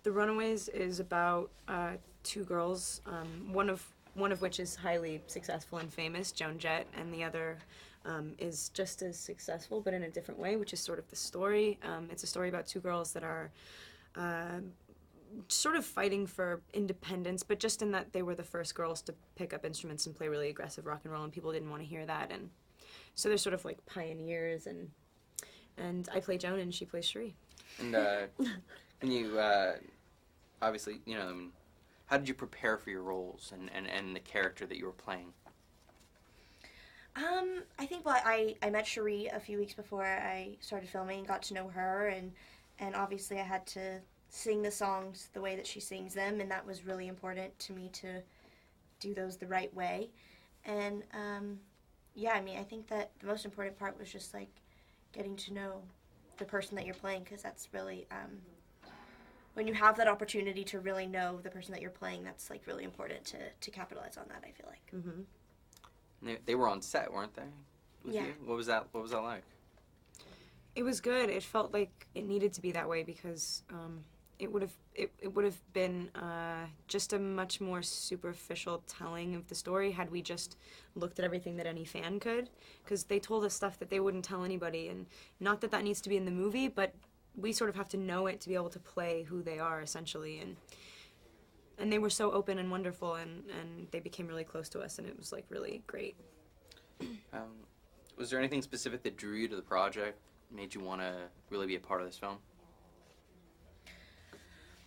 The Runaways is about two girls, one of which is highly successful and famous, Joan Jett, and the other is just as successful but in a different way, which is sort of the story. It's a story about two girls that are sort of fighting for independence, but just in that they were the first girls to pick up instruments and play really aggressive rock and roll, and people didn't want to hear that, and so they're sort of like pioneers. And I play Joan, and she plays Cherie. And and you obviously, you know, how did you prepare for your roles and the character that you were playing? I think, well, I met Cherie a few weeks before I started filming and got to know her, and obviously I had to sing the songs the way that she sings them, and that was really important to me to do those the right way. And yeah, I mean, I think that the most important part was just like getting to know the person that you're playing, because that's really when you have that opportunity to really know the person that you're playing, that's like really important to capitalize on that, I feel like. Mm-hmm. They were on set, weren't they? With Yeah. you? What was that like? It was good. It felt like it needed to be that way because it would have been just a much more superficial telling of the story had we just looked at everything that any fan could, because they told us stuff that they wouldn't tell anybody, and not that that needs to be in the movie, but we sort of have to know it to be able to play who they are, essentially. And they were so open and wonderful, and they became really close to us, and it was like really great. Was there anything specific that drew you to the project, made you want to really be a part of this film?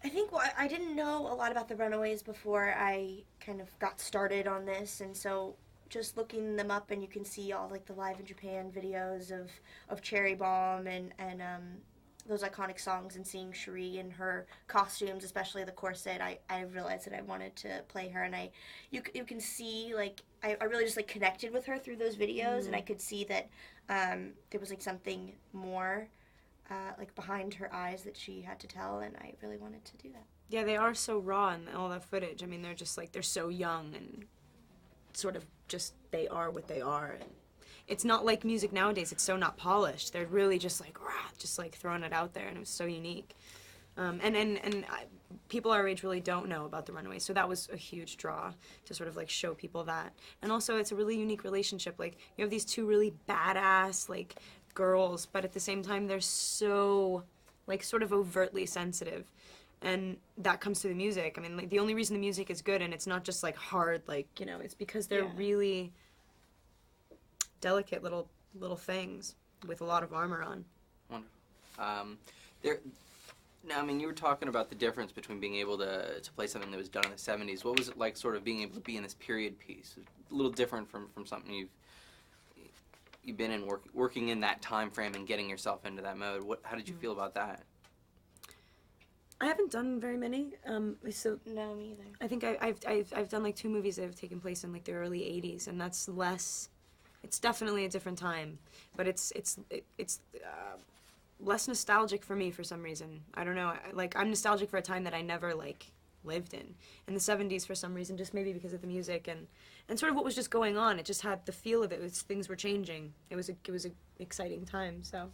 I think, well, I didn't know a lot about the Runaways before I kind of got started on this, and so just looking them up, and you can see all like the Live in Japan videos of Cherry Bomb and those iconic songs, and seeing Cherie in her costumes, especially the corset, I realized that I wanted to play her, and you can see, like, I really just like connected with her through those videos, and I could see that there was like something more like behind her eyes that she had to tell, and I really wanted to do that. Yeah, they are so raw in all that footage. I mean, they're just like, they're so young and sort of just, they are what they are. And it's not like music nowadays. It's so not polished. They're really just like, rah, just like throwing it out there, and it was so unique. People our age really don't know about the Runaways, so that was a huge draw to sort of like show people that. And also, it's a really unique relationship. Like, you have these two really badass like girls, but at the same time, they're so like sort of overtly sensitive, and that comes through the music. I mean, like, the only reason the music is good and it's not just like hard, like, you know, it's because they're really delicate little things with a lot of armor on. Wonderful. Now, I mean, you were talking about the difference between being able to play something that was done in the 70s. What was it like sort of being able to be in this period piece? A little different from something you've been in, working in that time frame and getting yourself into that mode. How did you feel about that? I haven't done very many. So No, me either. I think I've done like 2 movies that have taken place in like the early 80s, and that's less. It's definitely a different time, but it's less nostalgic for me for some reason. I don't know. Like, I'm nostalgic for a time that I never like lived in the 70s for some reason, just maybe because of the music and sort of what was just going on. It just had the feel of it. Things were changing. It was a exciting time. So.